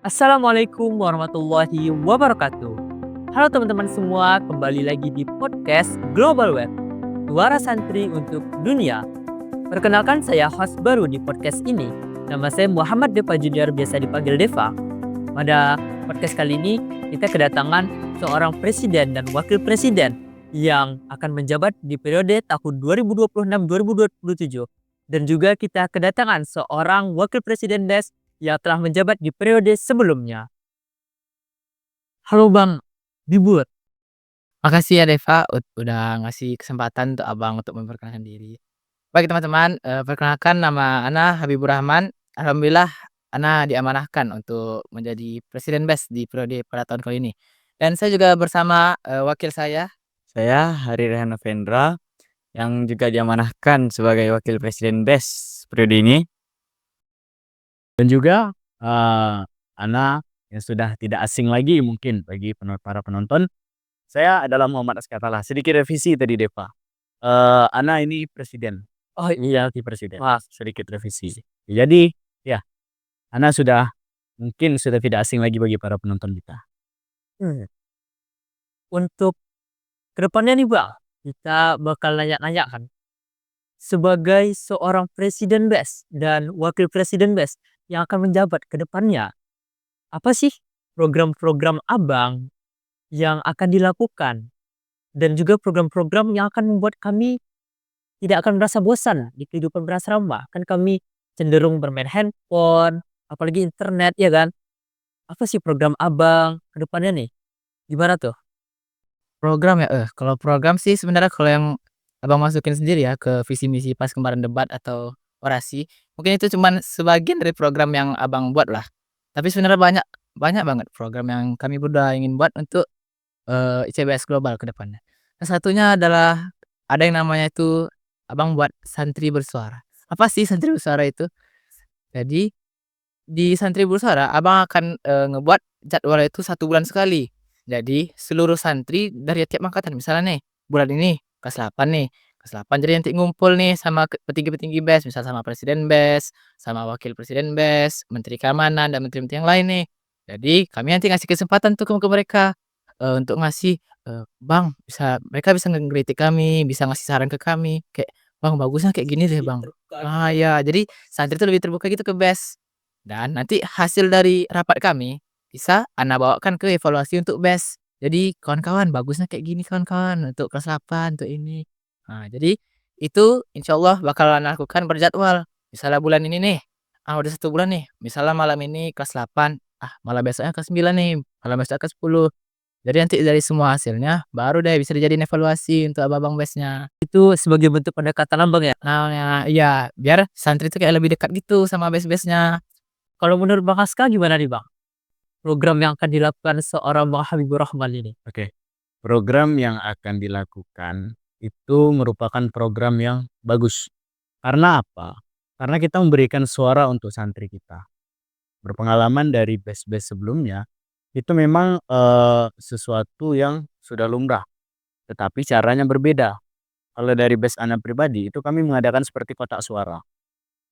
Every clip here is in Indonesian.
Assalamualaikum warahmatullahi wabarakatuh. Halo teman-teman semua, kembali lagi di podcast Global Web, Suara Santri untuk Dunia. Perkenalkan saya host baru di podcast ini. Nama saya Muhammad Deva Junior, biasa dipanggil Deva. Pada podcast kali ini kita kedatangan seorang presiden dan wakil presiden yang akan menjabat di periode tahun 2026-2027. Dan juga kita kedatangan seorang wakil presiden DES yang telah menjabat di periode sebelumnya. Halo Bang Bibur. Makasih ya Deva, udah ngasih kesempatan untuk Abang untuk memperkenalkan diri. Baik teman-teman, perkenalkan nama Ana Habibur Rahman. Alhamdulillah Ana diamanahkan untuk menjadi Presiden BES di periode pada tahun kali ini. Dan saya juga bersama, wakil saya Hari Rehan Novendra yang juga diamanahkan sebagai Wakil Presiden BES periode ini. Dan juga, Ana yang sudah tidak asing lagi mungkin bagi para penonton. Saya adalah Muhammad Askatala. Sedikit revisi tadi Deva. Ana ini presiden. Oh Iya, si presiden. wah, Sedikit revisi. Jadi, ya, Ana sudah mungkin sudah tidak asing lagi bagi para penonton kita. hmm. Untuk kedepannya nih Bang, kita bakal nanya-nanya kan. Sebagai seorang presiden BES dan wakil presiden BES yang akan menjabat ke depannya, apa sih program-program Abang yang akan dilakukan? Dan juga program-program yang akan membuat kami tidak akan merasa bosan di kehidupan berasrama. Kan kami cenderung bermain handphone, apalagi internet, ya kan? Apa sih program Abang ke depannya nih? Gimana tuh? Program ya, kalau program sih sebenarnya kalau yang Abang masukin sendiri ya ke visi misi pas kemarin debat atau orasi, mungkin itu cuman sebagian dari program yang Abang buat lah. Tapi sebenarnya banyak banyak banget program yang kami berdua ingin buat untuk, ICBS Global ke depannya. Salah satunya adalah ada yang namanya itu Abang buat santri bersuara. Apa sih santri bersuara itu? Jadi di Santri Bersuara, Abang akan, ngebuat jadwal itu 1 bulan sekali. Jadi seluruh santri dari tiap angkatan, misalnya nih, bulan ini kelas 8 nih, kelas 8 jadi nanti ngumpul nih sama petinggi-petinggi BES, misal sama presiden BES, sama wakil presiden BES, menteri keamanan, dan menteri-menteri yang lain nih. Jadi kami nanti ngasih kesempatan tuh ke mereka, untuk ngasih, "Bang, mereka bisa ngekritik kami, bisa ngasih saran ke kami, kayak, 'Bang, bagusnya kayak gini deh, Bang.'" Ah, ya, jadi santri itu lebih terbuka gitu ke BES. Dan nanti hasil dari rapat kami, bisa Ana bawakan ke evaluasi untuk BES. Jadi, "Kawan-kawan bagusnya kayak gini kawan-kawan, untuk kelas 8, untuk ini." Nah, jadi itu insyaallah bakal Ana lakukan berjadwal. Misalnya bulan ini nih, udah 1 bulan nih, misalnya malam ini kelas 8, malam besoknya kelas 9 nih, malam besoknya kelas 10. Jadi nanti dari semua hasilnya, baru deh bisa dijadiin evaluasi untuk abang-abang BES-nya. Itu sebagai bentuk pendekatan Abang ya? Nah, iya, biar santri itu kayak lebih dekat gitu sama BES-BES-nya. Kalau menurut Bang Aska gimana nih Bang? Program yang akan dilakukan seorang Bang Habibur Rahman ini? Oke. Program yang akan dilakukan itu merupakan program yang bagus. Karena apa? Karena kita memberikan suara untuk santri kita. Berpengalaman dari BES-BES sebelumnya, itu memang, sesuatu yang sudah lumrah, tetapi caranya berbeda. Kalau dari BES Ana pribadi, itu kami mengadakan seperti kotak suara.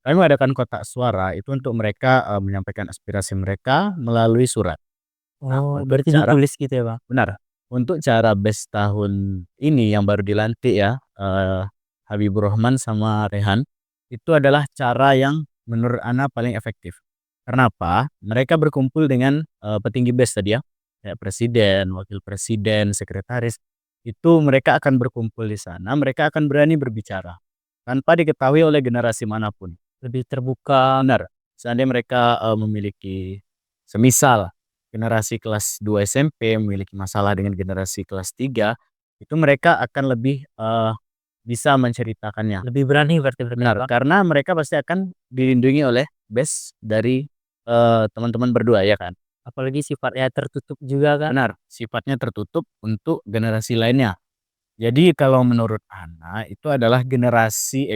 Kami mengadakan kotak suara itu untuk mereka, menyampaikan aspirasi mereka melalui surat. Nah, Oh, untuk berarti cara ditulis gitu ya Bang? benar. Untuk cara BES tahun ini yang baru dilantik ya, Habibur Rahman sama Rehan, itu adalah cara yang menurut Ana paling efektif. Karena apa? Mereka berkumpul dengan, petinggi BES tadi ya, kayak presiden, wakil presiden, sekretaris, itu mereka akan berkumpul di sana, mereka akan berani berbicara, tanpa diketahui oleh generasi manapun. Lebih terbuka. Benar, seandainya mereka, memiliki semisal generasi kelas 2 SMP memiliki masalah dengan generasi kelas 3 itu mereka akan lebih, bisa menceritakannya. Lebih berani berarti mereka ya Benar, Bang? karena mereka pasti akan dilindungi oleh BES dari, teman-teman berdua ya kan? Apalagi sifatnya tertutup juga kan? Benar, sifatnya tertutup untuk generasi lainnya. Jadi kalau menurut Ana itu adalah generasi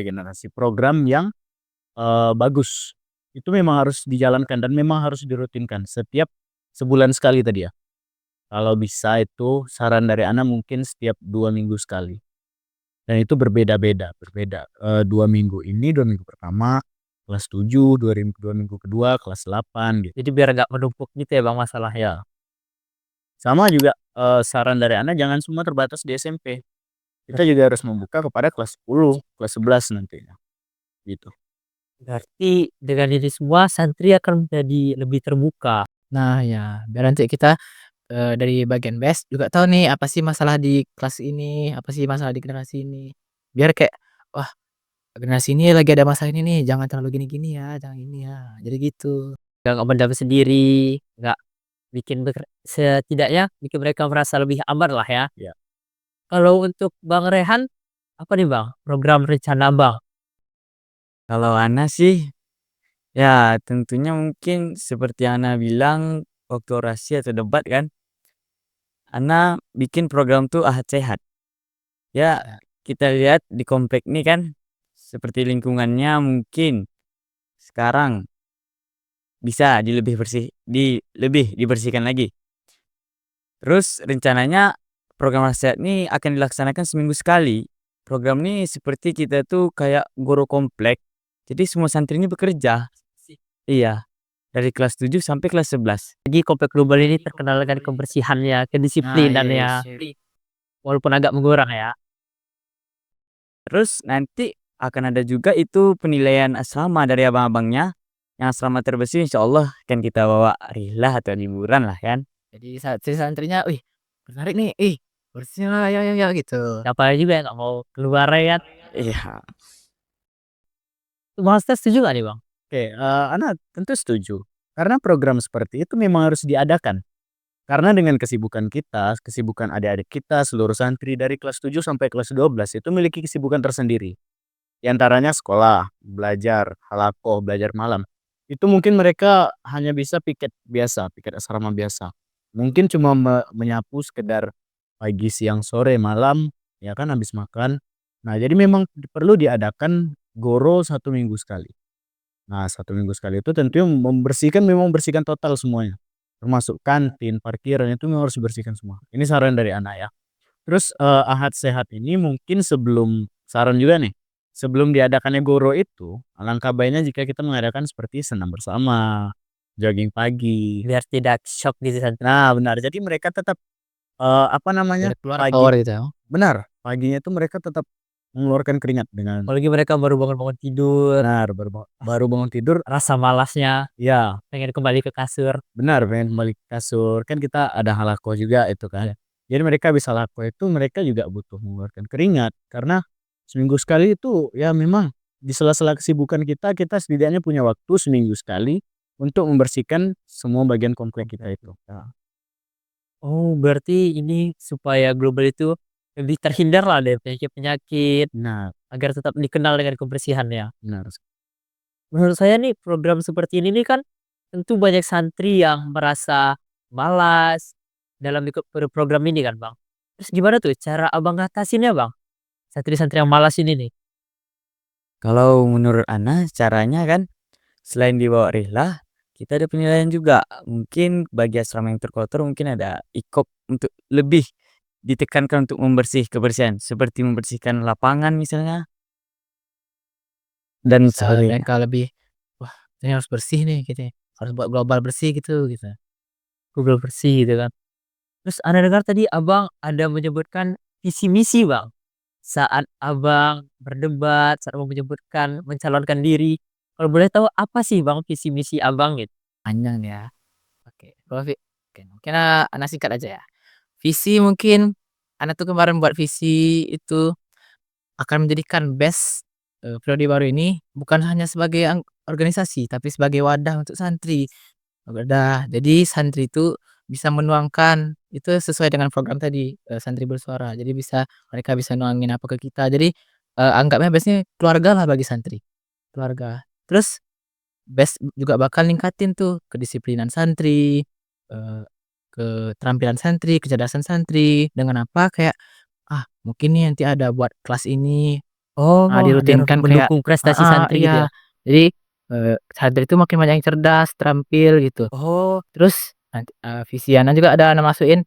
program yang bagus. Itu memang harus dijalankan dan memang harus dirutinkan setiap sebulan sekali tadi ya. Kalau bisa itu saran dari Ana mungkin setiap 2 minggu sekali. Dan itu berbeda-beda, berbeda. 2 minggu ini, 2 minggu pertama kelas 7, 2 minggu kedua kelas 8 gitu. Jadi biar nggak menumpuk gitu ya Bang masalah ya? Ya. Sama juga, saran dari Anda jangan semua terbatas di SMP. Kita juga harus membuka kepada kelas 10, kelas 11 nantinya, gitu. Berarti dengan ini semua santri akan menjadi lebih terbuka. Nah ya, biar nanti kita, dari bagian BES juga tahu nih apa sih masalah di kelas ini, apa sih masalah di generasi ini. Biar kayak, wah generasi ini lagi ada masalah ini nih, jangan terlalu gini-gini ya, jangan ini ya, jadi gitu. Nggak mendam sendiri, nggak bikin setidaknya bikin mereka merasa lebih aman lah ya. Ya. Kalau untuk Bang Rehan, apa nih Bang, program rencana Bang? Kalau Ana sih, ya tentunya mungkin seperti yang Ana bilang waktu orasi atau debat kan, Ana bikin program tuh Ahad Sehat. Ya, Ya. kita lihat di komplek ini kan, seperti lingkungannya mungkin sekarang bisa lebih dibersihkan lagi. Terus rencananya program Ahad Sehat ini akan dilaksanakan seminggu sekali. Program ini seperti kita tuh kayak guru komplek. Jadi semua santri ini bekerja. Iya. Dari kelas 7 sampai kelas 11. Jadi komplek global ini terkenal dengan kebersihannya, Nah, iya, kedisiplinannya, iya. walaupun agak mengurang ya. Terus nanti akan ada juga itu penilaian asrama dari abang-abangnya. Yang asrama terbersih insya Allah kan kita bawa rihlah atau liburan lah kan. Jadi si santrinya, "Wih, menarik nih, ih, bersih lah, ya ya ya," gitu. Siapa juga yang nggak mau keluar ya kan? Iya. Bang Hasto setuju nggak nih Bang? Oke, Ana tentu setuju. Karena program seperti itu memang harus diadakan. Karena dengan kesibukan kita, kesibukan adik-adik kita, seluruh santri dari kelas 7 sampai kelas 12 itu memiliki kesibukan tersendiri. Di antaranya sekolah, belajar, halaqoh, belajar malam. Itu mungkin mereka hanya bisa piket biasa, piket asrama biasa. Mungkin cuma menyapu sekedar pagi, siang, sore, malam, ya kan habis makan. Nah, jadi memang perlu diadakan goro 1 minggu sekali. Nah, 1 minggu sekali itu tentunya membersihkan, memang membersihkan total semuanya. Termasuk kantin, parkiran itu memang harus dibersihkan semua. Ini saran dari anak ya. Terus, Ahad Sehat ini mungkin sebelum saran juga nih, sebelum diadakannya goro itu, alangkah baiknya jika kita mengadakan seperti senam bersama, jogging pagi. Biar tidak shock gitu santri. Nah, benar. Jadi mereka tetap, apa namanya, Biar keluar pagi power gitu ya. benar, paginya itu mereka tetap mengeluarkan keringat dengan Apalagi mereka baru bangun-bangun tidur, benar, baru bangun tidur rasa malasnya, ya. pengen kembali ke kasur. Benar, pengen kembali ke kasur, kan kita ada halaqoh juga itu kan. Jadi mereka habis halaqoh itu mereka juga butuh mengeluarkan keringat, karena seminggu sekali itu ya memang di sela-sela kesibukan kita, kita setidaknya punya waktu seminggu sekali untuk membersihkan semua bagian komplek kita itu. Nah, Oh, berarti ini supaya global itu lebih terhindar lah dari penyakit-penyakit, benar, agar tetap dikenal dengan kebersihannya. benar. Menurut saya nih program seperti ini nih kan tentu banyak santri yang merasa malas dalam ikut program ini kan Bang. Terus gimana tuh cara Abang ngatasinnya Bang? Santri-santri yang malas ini nih. Kalau menurut Ana caranya kan selain dibawa rihlah, kita ada penilaian juga. Mungkin bagi asrama yang terkotor mungkin ada ikop untuk lebih ditekankan untuk kebersihan seperti membersihkan lapangan misalnya dan Bisa sebagainya. mereka lebih, "Wah, ini harus bersih nih," gitu ya, "harus buat global bersih," gitu. Global bersih gitu kan. Terus Anda dengar tadi Abang ada menyebutkan visi misi Bang. Saat Abang berdebat, saat Abang menyebutkan mencalonkan diri. Kalau boleh tahu apa sih Bang visi misi Abang gitu? Panjang nih ya. Oke, kalau oke, mungkin, Ana singkat aja ya. Visi mungkin Ana tuh kemarin buat visi itu akan menjadikan BES, periode baru ini bukan hanya sebagai organisasi, tapi sebagai wadah untuk santri. Wadah, jadi santri itu bisa menuangkan itu sesuai dengan program tadi, santri bersuara. Jadi mereka bisa nuangin apa ke kita. Jadi, anggapnya BES ini keluargalah bagi santri, keluarga. Terus BES juga bakal ningkatin tuh kedisiplinan santri, eee, keterampilan santri, kecerdasan santri, dengan apa, kayak, mungkin nih nanti ada buat kelas ini, Oh, biar dirutinkan kayak mendukung prestasi heeh, santri gitu iya. ya? Jadi, santri itu makin banyak yang cerdas, terampil gitu. Oh, Terus nanti, visi Ana juga ada Ana masukin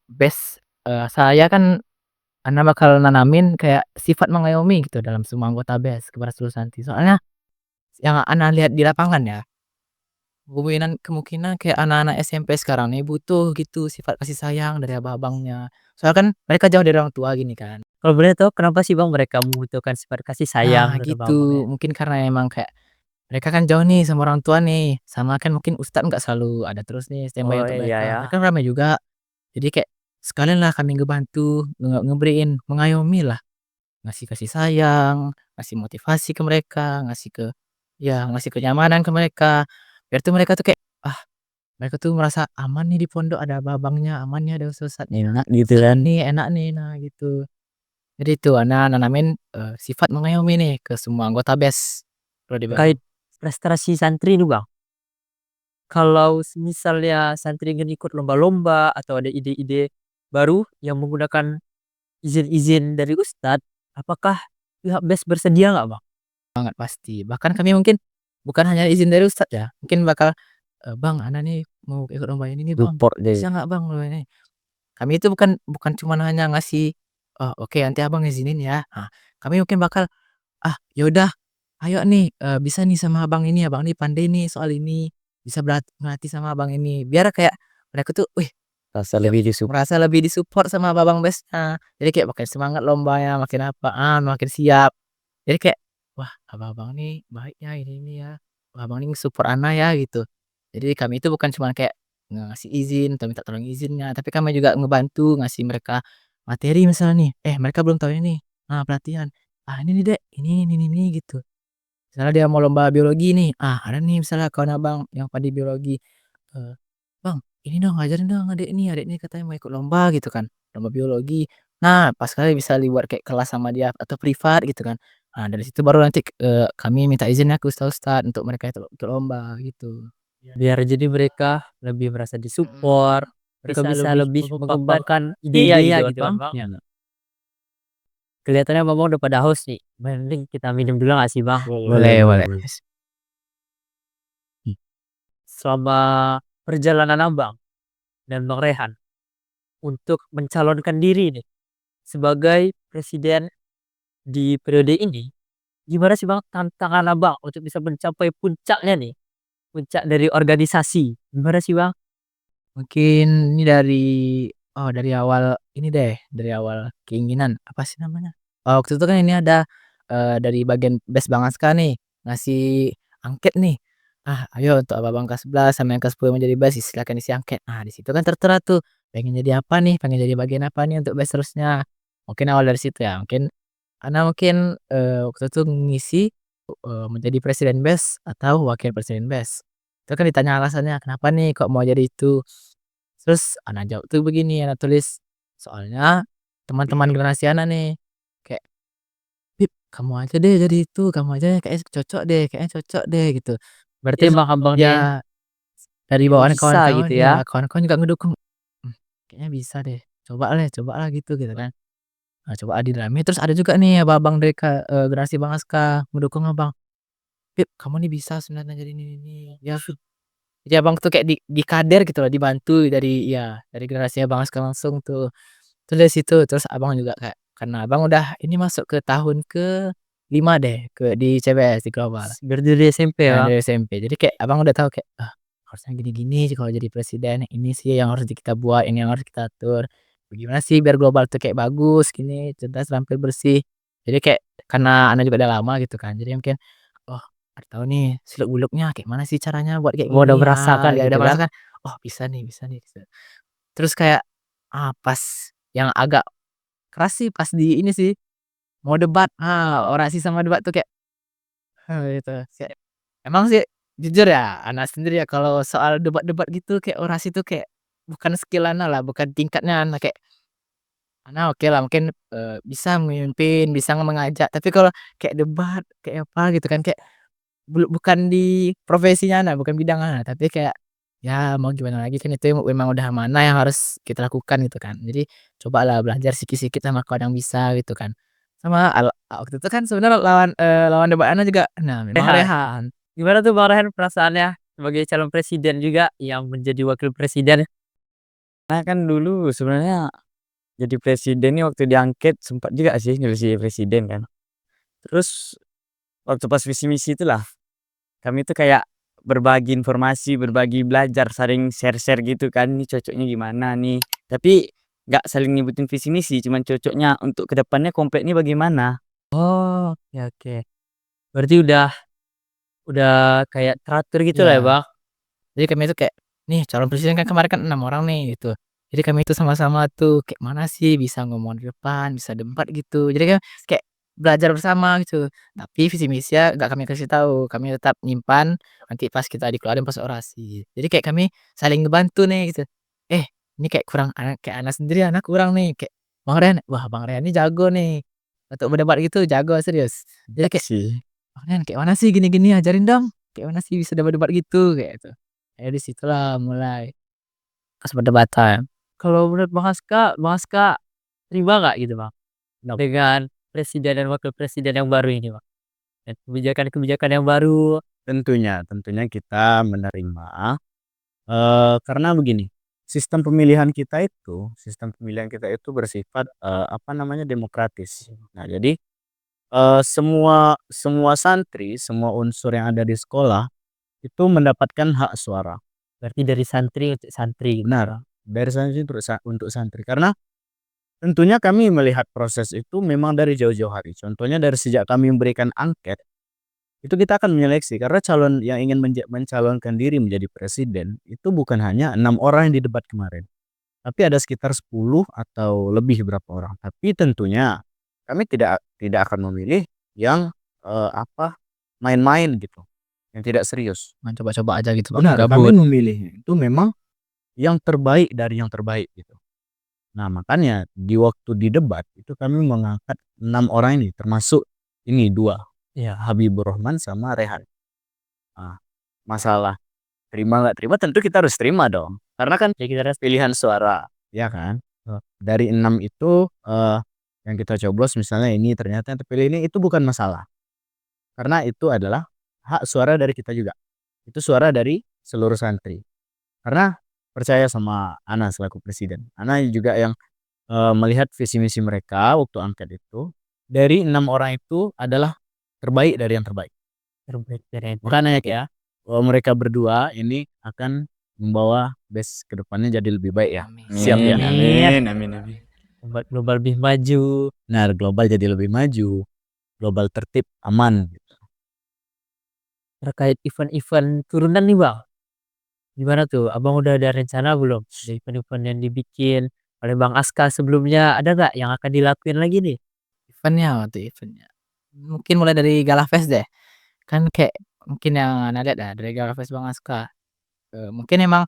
BES, saya kan Ana bakal nanamin kayak sifat mengayomi gitu dalam semua anggota BES kepada seluruh santri. Soalnya yang Ana lihat di lapangan ya, kemungkinan kayak anak-anak SMP sekarang nih butuh gitu sifat kasih sayang dari abang-abangnya. Soalnya kan mereka jauh dari orang tua gini kan. Kalau boleh tahu kenapa sih Bang mereka membutuhkan sifat kasih sayang Nah dari abang-abangnya? gitu, mungkin karena emang kayak mereka kan jauh nih sama orang tua nih, sama kan mungkin ustad nggak selalu ada terus nih standby Oh untuk iya mereka. ya. Mereka kan ramai juga, jadi kayak sekalian lah kami ngebantu, ngeberiin, mengayomi lah, ngasih kasih sayang, ngasih motivasi ke mereka, ngasih kenyamanan ke mereka. Biar tuh mereka tuh kayak, ah mereka tuh merasa aman nih di pondok ada abang-abangnya, aman nih ada ustad-ustadnya, Enak gitu kan. nih enak nih, nah gitu. Jadi itu Ana nanamin, sifat mengayomi nih ke semua anggota BES, prodi baru. Terkait prestasi santri nih Bang. Kalau misalnya santri ingin ikut lomba-lomba atau ada ide-ide baru yang menggunakan izin-izin dari ustad, apakah pihak BES bersedia nggak Bang? Banget pasti. Bahkan kami mungkin bukan hanya izin dari ustad ya, mungkin bakal, "Bang, ana nih mau ikut lomba ini nih Bang, Support deh. bisa nggak Bang lomba ini?" Kami itu bukan bukan cuman hanya ngasih, "Oh oke nanti Abang izinin ya." Nah, kami mungkin bakal, "Ah ya udah ayo nih, bisa nih sama abang nih pandai nih soal ini, bisa melatih sama abang ini." Biar kayak mereka tuh, wih Rasa ya lebih disupport. merasa lebih disupport sama abang-abang BES-nya. Jadi kayak makin semangat lombanya, makin apaan, makin siap. Jadi kayak, "Wah, abang-abang nih baik ya, ini ya. Wah, abang nih support ana ya," gitu. Jadi kami itu bukan cuman kayak ngasih izin atau minta tolong izinnya, tapi kami juga ngebantu ngasih mereka materi misalnya nih, mereka belum tahu ini, nah pelatihan, "Ah, ini nih Dek, ini," gitu. Misalnya dia mau lomba biologi nih, ada nih misalnya kawan Abang yang pandai biologi, eee, "Bang, ini dong ajarin dong adek ini katanya mau ikut lomba," gitu kan, lomba biologi. Nah, pas kali bisa dibuat kayak kelas sama dia atau privat gitu kan. Nah, dari situ baru nanti, kami minta izinnya ke ustad-ustad untuk mereka itu ikut lomba gitu. Biar jadi mereka lebih merasa disupport, mereka Bisa bisa lebih lebih mengembangkan mengembangkan idenya ide-idenya gitu gitu kan kan Bang. Bang. Kelihatannya Abang udah pada haus nih, mending kita minum dulu nggak sih Bang? Boleh boleh. Selama perjalanan Abang dan Bang Rehan untuk mencalonkan diri nih sebagai presiden di periode ini, gimana sih Bang tantangan Abang untuk bisa mencapai puncaknya nih, puncak dari organisasi, gimana sih Bang? Mungkin ini dari awal ini deh, dari awal keinginan, apa sih namanya? Waktu itu kan ini ada, dari bagian BES Bang Aska nih, ngasih angket nih. Ayo untuk abang-abang kelas 11 sama yang kelas 10 menjadi BES silakan isi angket." Nah, di situ kan tertera tuh, pengen jadi apa nih, pengen jadi bagian apa nih untuk BES terusnya. Mungkin awal dari situ ya, mungkin, waktu itu ngisi, menjadi presiden BES atau wakil presiden BES. Itu kan ditanya alasannya, "Kenapa nih kok mau jadi itu?" Terus Ana jawab tuh begini, Ana tulis, "Soalnya teman-teman generasi Ana nih, kayak, 'Bib, kamu aja deh jadi itu, kamu aja kayaknya cocok deh,' gitu." Berarti Terus Bang Abang nih ya dari bawaan bisa kawan-kawan gitu ya, ya. kawan-kawan juga ngedukung, kayaknya bisa deh, coba lah gitu kan. Nah, coba didalami, terus ada juga nih abang-abang dari generasi Bang Aska ngedukung Abang, "Bib, kamu nih bisa sebenarnya jadi ini." Ya jadi Abang tuh kayak dikader gitu loh, dibantu dari generasinya Bang Aska langsung tuh. Terus dari situ, terus Abang juga kayak karena Abang udah ini masuk ke tahun ke-5 deh di CBS, di Global. Berarti dari SMP ya Ya Bang? dari SMP. Jadi kayak Abang udah tahu kayak, harusnya gini-gini sih kalau jadi presiden, ini sih yang harus kita buat, ini yang harus kita atur. Bagaimana sih biar Global tuh kayak bagus gini, cerdas, terampil, bersih. Jadi kayak karena Ana juga udah lama gitu kan, jadi mungkin, oh udah tahu nih seluk-beluknya kayak mana sih caranya buat kayak Abang udah gini, merasakan ya udah gitu kan? merasakan, oh bisa nih, bisa. Terus kayak, pas yang agak keras sih pas di ini sih, mau debat, orasi sama debat tuh kayak, itu kayak emang sih jujur ya, Ana sendiri ya kalau soal debat-debat gitu kayak orasi tuh kayak bukan skill Ana lah, bukan tingkatnya Ana, kayak Ana okelah mungkin, bisa memimpin, bisa mengajak, tapi kalau kayak debat, kayak apa gitu kan, kayak bukan di profesinya Ana, bukan bidang Ana, tapi kayak, ya mau gimana lagi kan itu memang udah amanah yang harus kita lakukan gitu kan. Jadi cobalah belajar sikit-sikit sama kawan yang bisa gitu kan. Sama waktu itu kan sebenarnya lawan debat Ana juga nah memang Rehan. Rehan. Gimana tuh Bang Rehan perasaannya sebagai calon presiden juga yang menjadi wakil presiden? Nah kan dulu sebenarnya jadi presiden nih waktu diangket sempat juga sih jadi presiden kan. Terus waktu pas visi misi itulah kami tuh kayak berbagi informasi, berbagi belajar, saling share-share gitu kan, "Ini cocoknya gimana nih?" Tapi nggak saling nyebutin visi misi, cuman cocoknya untuk ke depannya Komplek ini bagaimana. Oh, oke oke. Berarti udah kayak teratur gitu lah ya, Iya. Bang? Jadi kami itu kayak, nih calon presiden kan kemarin kan 6 orang nih gitu. Jadi kami itu sama-sama tuh kayak mana sih bisa ngomong di depan, bisa debat gitu. Jadi kan kayak belajar bersama gitu. Tapi visi misinya nggak kami kasih tahu, kami tetap nyimpan nanti pas kita dikeluarin pas orasi. Jadi kayak kami saling ngebantu nih gitu. Ini kayak kurang kayak Ana sendiri Ana kurang nih kayak Bang Rian, wah Bang Rian ini jago nih untuk berdebat gitu, jago serius. Jadi kayak, Sih. "Bang Rian kayak mana sih gini-gini ajarin dong, kayak mana sih bisa debat-debat gitu," kayak gitu. Di situlah mulai pas perdebatan. Kalau menurut Bang Haska terima nggak gitu, Bang, Kenapa? dengan presiden dan wakil presiden yang baru ini, Bang? Dan kebijakan-kebijakan yang baru. Tentunya kita menerima, karena begini, sistem pemilihan kita itu bersifat, apa namanya, demokratis. Nah jadi, semua semua santri, semua unsur yang ada di sekolah itu mendapatkan hak suara. Berarti dari santri untuk santri gitu, Benar, Bang? dari santri untuk santri. Karena tentunya kami melihat proses itu memang dari jauh-jauh hari. Contohnya dari sejak kami memberikan angket, itu kita akan menyeleksi karena calon yang ingin mencalonkan diri menjadi presiden itu bukan hanya 6 orang yang di debat kemarin, tapi ada sekitar 10 atau lebih berapa orang. Tapi tentunya kami tidak akan memilih yang, apa, main-main gitu, yang tidak serius. Main coba-coba aja gitu Bang, Benar, kami gabut. memilihnya itu memang yang terbaik dari yang terbaik gitu. Nah, makanya di waktu di debat itu kami mengangkat 6 orang ini termasuk ini 2, Iya. Habibur Rahman sama Rehan. Nah, masalah terima nggak terima tentu kita harus terima dong, karena kan Jadi kita harus pilihan suara, ya kan? Dari 6 itu, yang kita coblos misalnya ini ternyata yang terpilih ini itu bukan masalah, karena itu adalah hak suara dari kita juga. Itu suara dari seluruh santri. Karena percaya sama Ana selaku presiden. Ana juga yang, melihat visi misi mereka waktu angket itu, dari 6 orang itu adalah terbaik dari yang terbaik. terbaik dari yang Makanya terbaik yakin ya. bahwa mereka berdua ini akan membawa BES ke depannya jadi lebih baik ya. Amin. Siap ya? Amin, amin, amin. Membuat global lebih maju. Nah, global jadi lebih maju, global tertib, aman gitu. Terkait event-event turunan nih, Bang. Gimana tuh? Abang udah ada rencana belum? Dari event-event yang dibikin oleh Bang Aska sebelumnya, ada nggak yang akan dilakuin lagi nih? Event-nya, mungkin mulai dari Gala Fest deh. Kan kayak mungkin yang Ana lihat ya dari Gala Fest Bang Aska, mungkin emang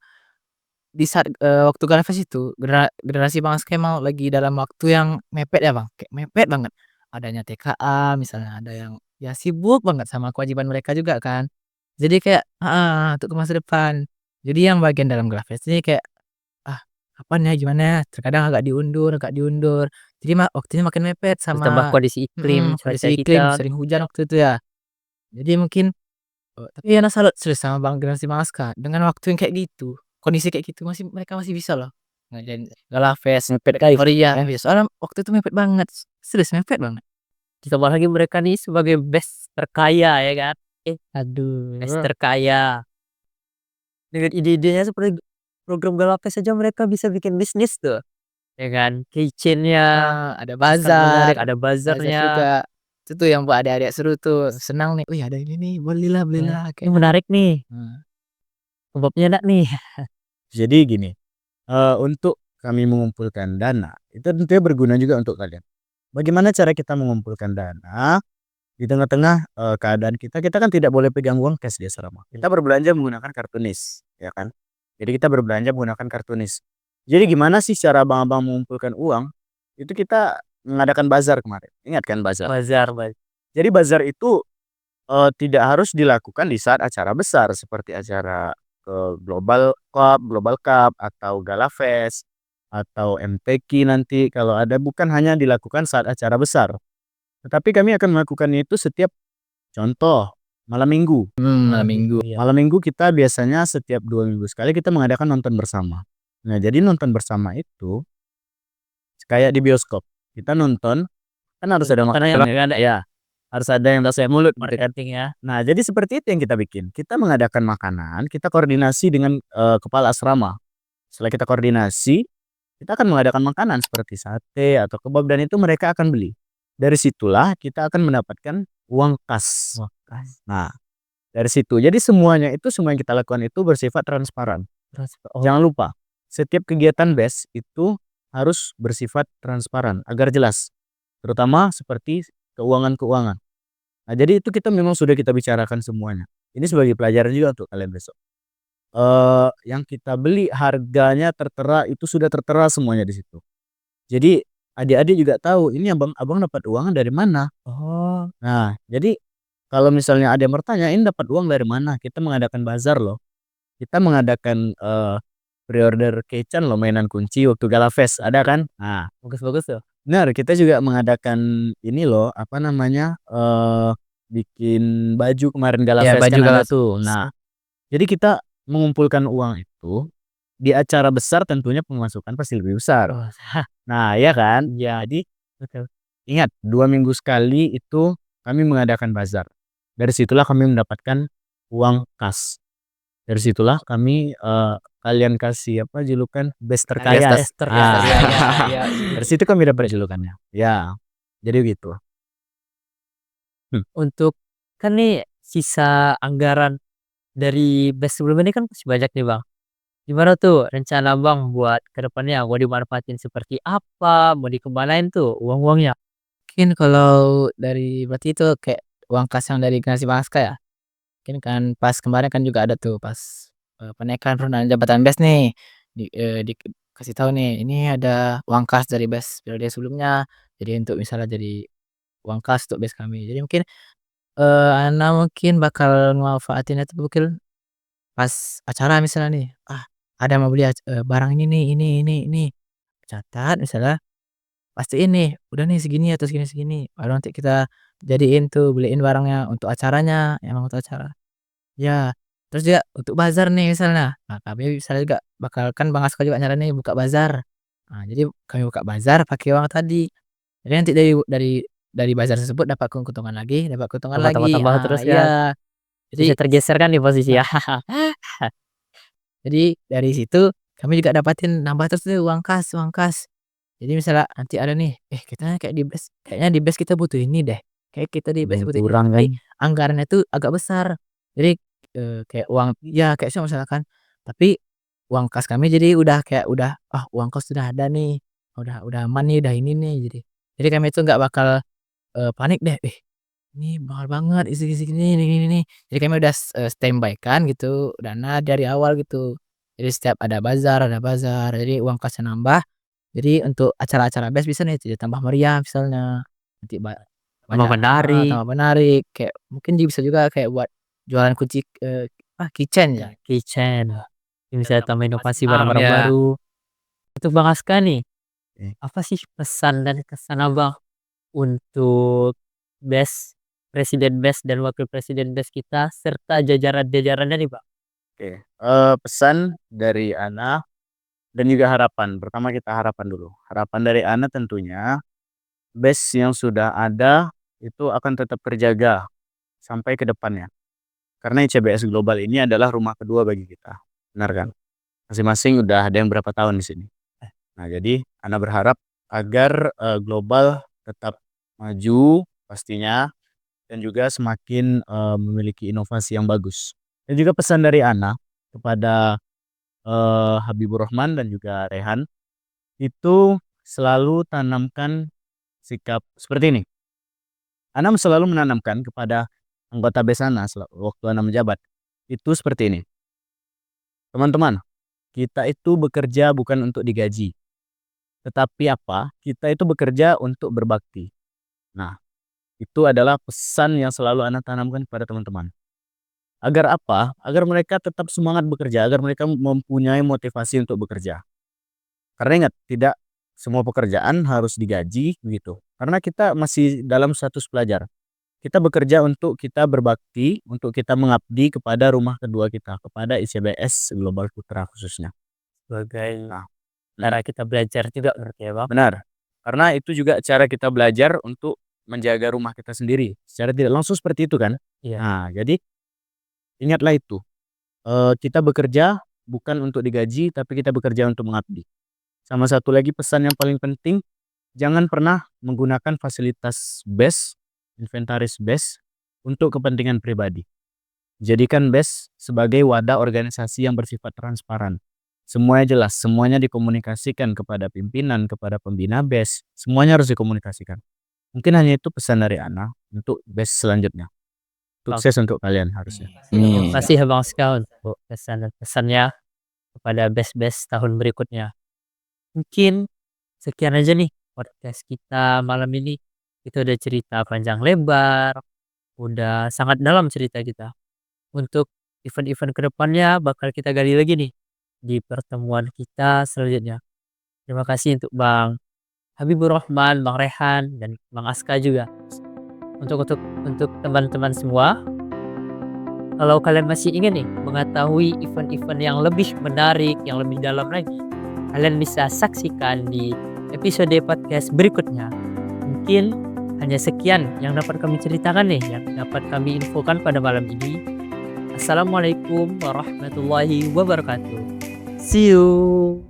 di saat, waktu Gala Fest itu generasi Bang Aska emang lagi dalam waktu yang mepet ya Bang, kayak mepet banget. Adanya TKA misalnya, ada yang ya sibuk banget sama kewajiban mereka juga kan. Jadi kayak untuk ke masa depan. Jadi yang bagian dalam Gala Fest ini kayak, "Ah, kapan ya, gimana ya?" Terkadang agak diundur. Jadi waktunya makin mepet Ditambah sama kondisi iklim, cuaca kondisi iklim kita. sering hujan waktu itu ya. Jadi mungkin, tapi Ana salut serius sama generasi Bang Aska, dengan waktu yang kayak gitu, kondisi kayak gitu mereka masih bisa loh ngadain Gala Fest, Mepet kali. meriah, soalnya waktu itu mepet banget, serius mepet banget. Ditambah lagi mereka nih sebagai best terkaya ya kan. Best Aduh, terkaya. Dengan ide-idenya seperti program Galapes saja mereka bisa bikin bisnis tuh. Ya kan. Keychain-nya ada sangat menarik, bazar, ada bazar bazarnya. juga. Itu tuh yang buat adik-adik seru tuh, senang nih, "Wih ada ini nih, belilah belilah," Ini kayak menarik nih. heeh. Kebabnya enak nih. Jadi gini, untuk kami mengumpulkan dana, itu tentunya berguna juga untuk kalian. Bagaimana cara kita mengumpulkan dana di tengah-tengah, keadaan kita kan tidak boleh pegang uang cash di asrama. Kita berbelanja menggunakan kartunis, ya kan. Jadi kita berbelanja menggunakan kartunis. Jadi gimana sih cara abang-abang mengumpulkan uang, itu kita mengadakan bazar kemarin, ingat kan bazar? Bazar. Jadi bazar itu, tidak harus dilakukan di saat acara besar seperti acara, Global Cup atau Gala Fest atau MTQ nanti kalau ada, bukan hanya dilakukan saat acara besar. Tetapi kami akan melakukannya itu setiap contoh, malam Minggu. Malam Minggu. Iya. Malam Minggu kita biasanya setiap 2 minggu sekali kita mengadakan nonton bersama. Nah, jadi nonton bersama itu kayak di bioskop. Kita nonton, kan harus ada Karena makanan yang ya, harus ada yang selesai mulut gitu kan. Marketing ya. Nah, jadi seperti itu yang kita bikin. Kita mengadakan makanan, kita koordinasi dengan kepala asrama. Setelah kita koordinasi, kita akan mengadakan makanan seperti sate atau kebab dan itu mereka akan beli. Dari situlah kita akan mendapatkan uang kas. Nah, dari situ. Jadi semuanya itu semua yang kita lakukan itu bersifat transparan. Oh, Jangan lupa, setiap kegiatan BES itu harus bersifat transparan agar jelas. Terutama seperti keuangan-keuangan. Nah, jadi itu kita memang sudah kita bicarakan semuanya. Ini sebagai pelajaran juga untuk kalian besok. Yang kita beli harganya tertera, itu sudah tertera semuanya di situ. Jadi adik-adik juga tahu ini abang dapat uang dari mana. oh, Nah, jadi kalau misalnya ada yang bertanya, ini dapat uang dari mana? Kita mengadakan bazar loh. Kita mengadakan pre-order Kechan loh, mainan kunci waktu Gala Fest, ada kan? Nah, bagus-bagus tuh. benar, kita juga mengadakan ini loh, apa namanya? Bikin baju kemarin Gala Ya, Fest baju kan ada Gala tuh. Nah, jadi kita mengumpulkan uang itu di acara besar tentunya pemasukan pasti lebih besar. Oh, Nah, ya kan? iya, Jadi betul. ingat 2 minggu sekali itu kami mengadakan bazar. Dari situlah kami mendapatkan uang kas. Dari situlah kami kalian kasih apa julukan best terkaya. Tester ya. Ah. Iya, iya, iya. Dari situ kami dapat julukannya. Ya, jadi gitu. Untuk kan nih sisa anggaran dari BES sebelumnya ini kan masih banyak nih Bang. Gimana tuh rencana Bang buat ke depannya? Mau dimanfaatin seperti apa? Mau dikemanain tuh uang-uangnya? Mungkin kalau dari berarti itu kayak uang kas yang dari generasi Bangsa ya? Mungkin kan pas kemarin kan juga ada tuh pas, penaikan perubahan jabatan BES nih, dikasih tahu nih, ini ada uang kas dari BES periode sebelumnya, jadi untuk misalnya jadi uang kas untuk BES kami. Jadi mungkin, Ana mungkin bakal manfaatin itu mungkin pas acara misalnya nih, ada mau beli barang ini nih, ini, catat misalnya, pastiin nih, udah nih segini atau segini, baru nanti kita jadiin tuh, beliin barangnya untuk acaranya, emang untuk acara. Ya, terus juga untuk bazar nih misalnya, nah kami misalnya juga bakal kan Bang Aska juga nyaranin buka bazar. Nah, jadi kami buka bazar pakai uang tadi. Jadi nanti dari bazar tersebut dapat keuntungan lagi, dapat keuntungan lagi. Tambah-tambah terus ya. Iya. Bisa Jadi tergeser kan di posisi ya. jadi dari situ kami juga dapatin nambah terus tuh uang kas, uang kas. Jadi misalnya nanti ada nih, kita kayak di BES kayaknya di BES kita butuh ini deh, kayak kita di Ada BES yang butuh ini, kurang tapi kan? anggarannya tuh agak besar. Jadi, kayak uang ya kayak misalkan, tapi uang kas kami jadi udah kayak udah, uang kas sudah ada nih, udah aman nih, udah ini nih, jadi kami itu nggak bakal, panik deh, ini mahal banget, segini ini. Jadi kami udah standby kan gitu dana dari awal gitu. Jadi setiap ada bazar, jadi uang kasnya nambah. Jadi untuk acara-acara BES bisa nih jadi tambah meriah misalnya, nanti Tambah banyak menarik. tambah menarik, kayak mungkin bisa juga kayak buat jualan kunci, kitchen ya. Kitchen. Bisa tambah inovasi barang-barang Ya. baru. Untuk Bang Aska nih, Oke. apa sih pesan dan kesan Abang untuk BES, Presiden BES dan Wakil Presiden BES kita serta jajaran-jajarannya nih, Bang? Oke. Pesan dari Ana dan juga harapan. Pertama kita harapan dulu. Harapan dari Ana tentunya base yang sudah ada itu akan tetap terjaga sampai ke depannya. Karena ICBS Global ini adalah rumah kedua bagi kita. Benar kan? Masing-masing udah ada yang berapa tahun di sini. Nah, jadi Ana berharap agar global tetap maju pastinya dan juga semakin memiliki inovasi yang bagus. Dan juga pesan dari Ana kepada Habibur Rahman dan juga Rehan itu selalu tanamkan sikap seperti ini. Ana selalu menanamkan kepada anggota BES Ana waktu Ana menjabat itu seperti ini. Teman-teman, kita itu bekerja bukan untuk digaji. Tetapi apa? Kita itu bekerja untuk berbakti. Nah, itu adalah pesan yang selalu Ana tanamkan kepada teman-teman. Agar apa? Agar mereka tetap semangat bekerja, agar mereka mempunyai motivasi untuk bekerja. Karena ingat, tidak semua pekerjaan harus digaji begitu. Karena kita masih dalam status pelajar. Kita bekerja untuk kita berbakti, untuk kita mengabdi kepada rumah kedua kita, kepada ICBS Global Putra khususnya. Sebagai Nah, cara kita belajar juga berarti ya, Bang? benar. Karena itu juga cara kita belajar untuk menjaga rumah kita sendiri. Secara tidak langsung seperti itu kan. Iya. Nah, jadi ingatlah itu. Kita bekerja bukan untuk digaji, tapi kita bekerja untuk mengabdi. Sama satu lagi pesan yang paling penting, jangan pernah menggunakan fasilitas BES, inventaris BES untuk kepentingan pribadi. Jadikan BES sebagai wadah organisasi yang bersifat transparan. Semuanya jelas, semuanya dikomunikasikan kepada pimpinan, kepada pembina BES, semuanya harus dikomunikasikan. Mungkin hanya itu pesan dari Ana untuk BES selanjutnya. Sukses untuk kalian harusnya. Terima kasih Abang Ska untuk pesan dan pesannya kepada best tahun berikutnya. Mungkin sekian aja nih podcast kita malam ini. Kita udah cerita panjang lebar, udah sangat dalam cerita kita. Untuk event-event kedepannya bakal kita gali lagi nih di pertemuan kita selanjutnya. Terima kasih untuk Bang Habibur Rahman, Bang Rehan, dan Bang Aska juga. Untuk teman-teman semua, kalau kalian masih ingin nih mengetahui event-event yang lebih menarik, yang lebih dalam lagi, kalian bisa saksikan di episode podcast berikutnya. Mungkin hanya sekian yang dapat kami ceritakan nih, yang dapat kami infokan pada malam ini. Assalamualaikum warahmatullahi wabarakatuh. See you.